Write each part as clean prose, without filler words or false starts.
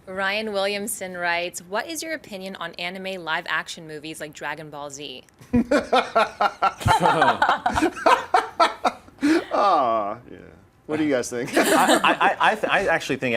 Ryan Williamson writes, what is your opinion on anime live-action movies like Dragon Ball Z? Yeah. What do you guys think? I actually think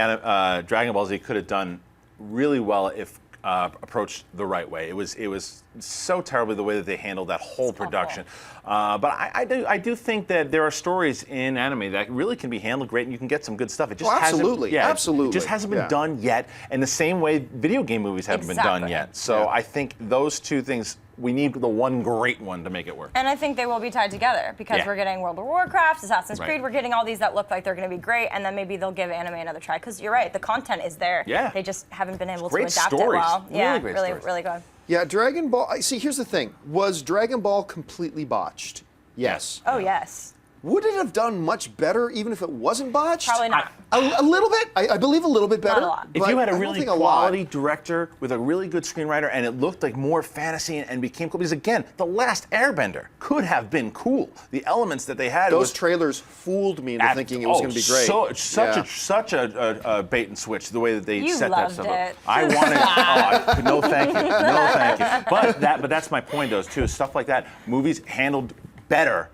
Dragon Ball Z could have done really well if approached the right way. It was so terribly the way that they handled that whole production. But I do think that there are stories in anime that really can be handled great, and you can get some good stuff. It just absolutely, absolutely. It just hasn't been done yet, in the same way video game movies haven't been done yet. So I think those two things. We need the one great one to make it work. And I think they will be tied together because we're getting World of Warcraft, Assassin's Creed, we're getting all these that look like they're going to be great, and then maybe they'll give anime another try. Because you're right, the content is there. Yeah. They just haven't been able to Great adapt stories. it well. Really great really, stories. really good. Yeah, Dragon Ball. See, here's the thing. Was Dragon Ball completely botched? Yes. Oh, yes. Would it have done much better even if it wasn't botched? Probably not. A little bit. I believe a little bit better. Not a lot. If you had a really quality director with a really good screenwriter and it looked like more fantasy and became cool, because again, The Last Airbender could have been cool. The elements that they had. Those trailers fooled me into thinking it was going to be great. Such a bait and switch, the way that they set that stuff it. up. I wanted, no thank you, no thank you. But that's my point though, too. Stuff like that, movies handled better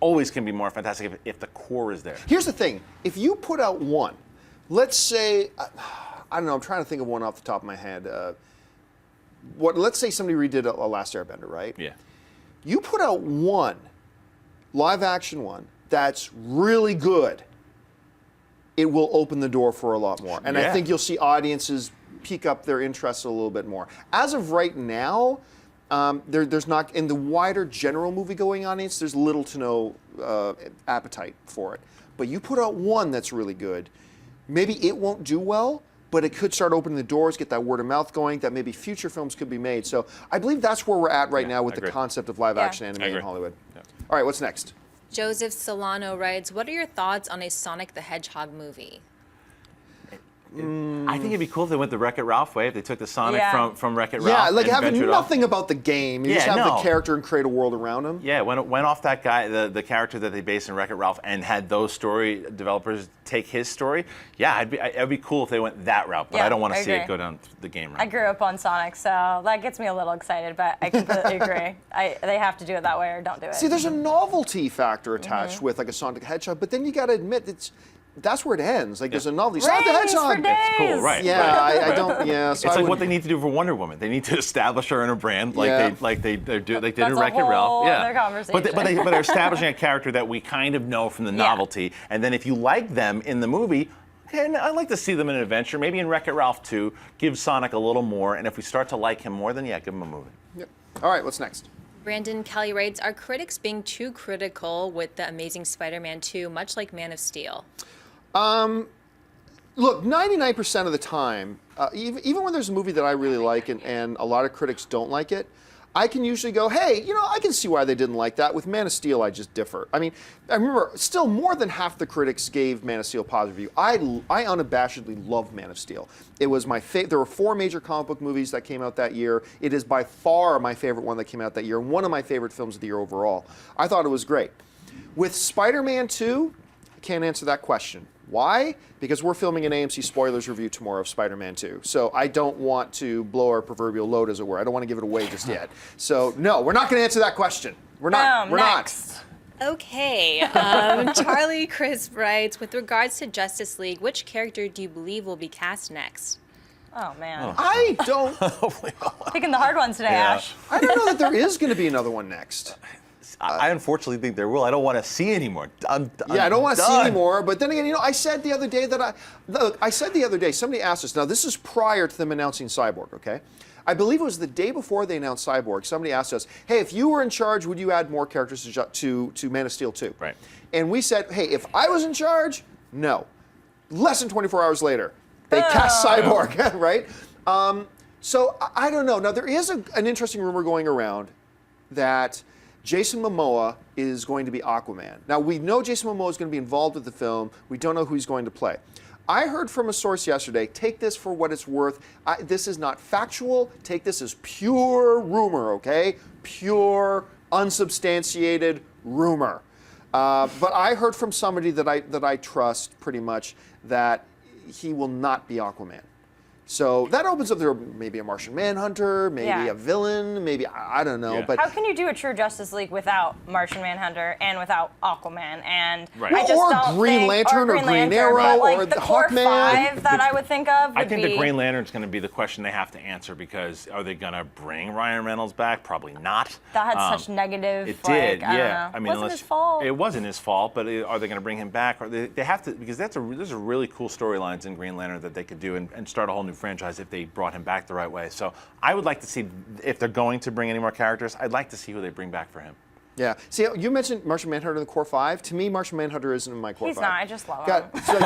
always can be more fantastic if the core is there. Here's the thing. If you put out one, let's say, I don't know, I'm trying to think of one off the top of my head. Let's say somebody redid a Last Airbender, right? Yeah. You put out one, live action one, that's really good, it will open the door for a lot more. And I think you'll see audiences peak up their interest a little bit more. As of right now, there's not, in the wider general movie-going audience, there's little to no appetite for it. But you put out one that's really good, maybe it won't do well, but it could start opening the doors, get that word of mouth going, that maybe future films could be made. So I believe that's where we're at right now with the concept of live-action anime in Hollywood. Yeah. All right, what's next? Joseph Solano writes, what are your thoughts on a Sonic the Hedgehog movie? I think it'd be cool if they went the Wreck-It Ralph way, if they took the Sonic from Wreck-It Ralph. Yeah, like and having nothing about the game. You just have the character and create a world around him. Yeah, went off that guy, the character that they based in Wreck-It Ralph, and had those story developers take his story. Yeah, it'd be cool if they went that route, but I don't want to see it go down the game route. I grew up on Sonic, so that gets me a little excited, but I completely agree. They have to do it that way or don't do it. See, there's a novelty factor attached with like a Sonic the Hedgehog, but then you got to admit that's where it ends. Like there's a novelty. Sonic the Hedgehog. It's cool, right? Yeah, I don't. Yeah, so it's like what they need to do for Wonder Woman. They need to establish her in a brand, like they did in Wreck-It Ralph. Other conversation. But they're establishing a character that we kind of know from the novelty, and then if you like them in the movie. And I'd like to see them in an adventure, maybe in Wreck-It Ralph 2, give Sonic a little more, and if we start to like him more, then give him a movie. Yep. All right, what's next? Brandon Kelly writes, are critics being too critical with The Amazing Spider-Man 2, much like Man of Steel? Look, 99% of the time, even when there's a movie that I really like and a lot of critics don't like it, I can usually go, hey, I can see why they didn't like that. With Man of Steel, I just differ. I mean, I remember still more than half the critics gave Man of Steel a positive review. I unabashedly love Man of Steel. It was my favorite. There were 4 major comic book movies that came out that year. It is by far my favorite one that came out that year, and one of my favorite films of the year overall. I thought it was great. With Spider-Man 2, I can't answer that question. Why? Because we're filming an AMC spoilers review tomorrow of Spider-Man 2. So I don't want to blow our proverbial load, as it were. I don't want to give it away just yet. So no, we're not going to answer that question. We're not. We're next. not. Okay. Charlie Crisp writes, with regards to Justice League, which character do you believe will be cast next? Oh, man. I don't. Picking the hard ones today, Ash. I don't know that there is going to be another one next. I unfortunately think there will. I don't want to see anymore. I don't want to see anymore. But then again, I said the other day somebody asked us. Now this is prior to them announcing Cyborg. Okay, I believe it was the day before they announced Cyborg. Somebody asked us, "Hey, if you were in charge, would you add more characters to Man of Steel 2?" Right. And we said, "Hey, if I was in charge, no." Less than 24 hours later, they cast Cyborg. Right. So I don't know. Now there is an interesting rumor going around that Jason Momoa is going to be Aquaman. Now, we know Jason Momoa is going to be involved with the film. We don't know who he's going to play. I heard from a source yesterday, take this for what it's worth. This is not factual. Take this as pure rumor, okay? Pure, unsubstantiated rumor. But I heard from somebody that I trust pretty much that he will not be Aquaman. So that opens up there maybe a Martian Manhunter, maybe a villain, maybe I don't know. Yeah. But How can you do a true Justice League without Martian Manhunter and without Aquaman? And Right. I just Or don't Green think, Lantern or Green Green Lantern, Arrow but, like, or the the core Hawkman. five that I would think of. I Would think be, the Green Lantern's going to be the question they have to answer because are they going to bring Ryan Reynolds back? Probably not. That had such negative. It like, did, I yeah. Don't know. I mean, wasn't unless his fault. It wasn't his fault, but are they going to bring him back? Or they have to because there's a really cool storylines in Green Lantern that they could do and start a whole new franchise if they brought him back the right way. So I would like to see if they're going to bring any more characters. I'd like to see who they bring back for him. yeah, see, you mentioned Martian Manhunter in the core five. To me, Martian Manhunter isn't in my core He's five. not. I just love God, him. so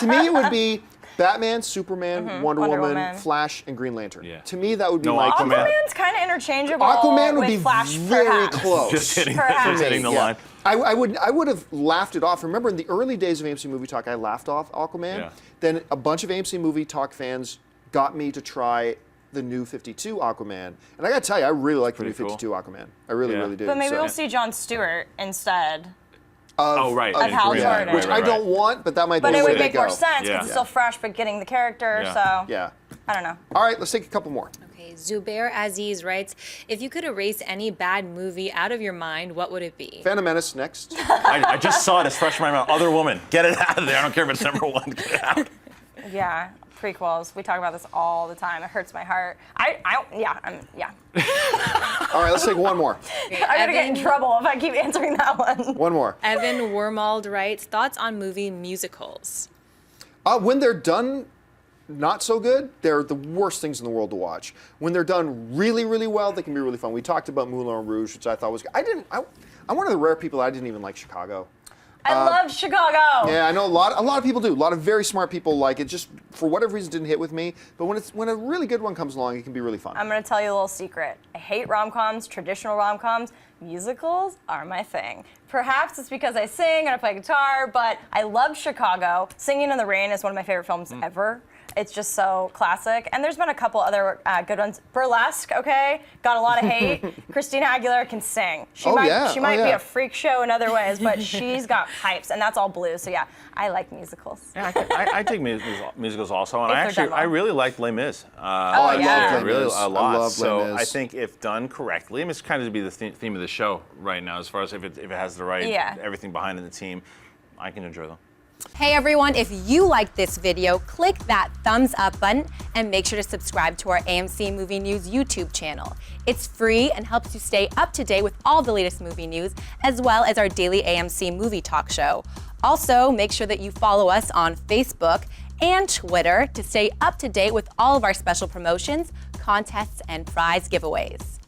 to me, it would be Batman, Superman, Wonder Woman, Flash, and Green Lantern. Yeah. To me, that would be No my Aquaman. Aquaman's kind of interchangeable. Aquaman would with be Flash, very perhaps. close. Just hitting Perhaps. the line. I would have laughed it off. Remember in the early days of AMC Movie Talk, I laughed off Aquaman. Yeah. Then a bunch of AMC Movie Talk fans got me to try the new 52 Aquaman. And I gotta tell you, I really like the new pretty cool. 52 Aquaman. I really, Yeah. really do. But maybe So- we'll see Jon Stewart instead. Oh, right. of and Hal Green Jordan. Lantern, which I don't want, but that might But be it the way would they make go. more sense because Yeah. it's still fresh, but getting the character. Yeah. So Yeah. I don't know. All right, let's take a couple more. Okay, Zubair Aziz writes, if you could erase any bad movie out of your mind, what would it be? Phantom Menace next. I just saw it. It's fresh in my mouth. Other Woman. Get it out of there. I don't care if it's number one. Get it out. Yeah, prequels. We talk about this all the time. It hurts my heart. Yeah. All right, let's take one more. Okay, I'm gonna get in Evan- trouble if I keep answering that one. One more. Evan Wormald writes, thoughts on movie musicals? When they're done not so good, they're the worst things in the world to watch. When they're done really, really well, they can be really fun. We talked about Moulin Rouge, which I thought was good. I'm one of the rare people I didn't even like Chicago. I love Chicago. Yeah, I know a lot of people do. A lot of very smart people like it. Just for whatever reason, didn't hit with me. But when a really good one comes along, it can be really fun. I'm gonna tell you a little secret. I hate rom-coms, traditional rom-coms. Musicals are my thing. Perhaps it's because I sing and I play guitar, but I love Chicago. Singing in the Rain is one of my favorite films ever. It's just so classic. And there's been a couple other good ones. Burlesque, okay? Got a lot of hate. Christina Aguilera can sing. She might be a freak show in other ways, but she's got pipes, and that's all blues. So yeah, I like musicals. Yeah, I dig musicals also, and If they're done I well. really like Les Mis. I yeah. love Les really Mis. a lot. I love so Les Mis. I think if done correctly, it's kind of to be the theme of the show right now, as far as if it has the right everything behind in the team, I can enjoy them. Hey everyone, if you liked this video, click that thumbs up button and make sure to subscribe to our AMC Movie News YouTube channel. It's free and helps you stay up to date with all the latest movie news, as well as our daily AMC Movie Talk show. Also, make sure that you follow us on Facebook and Twitter to stay up to date with all of our special promotions, contests, and prize giveaways.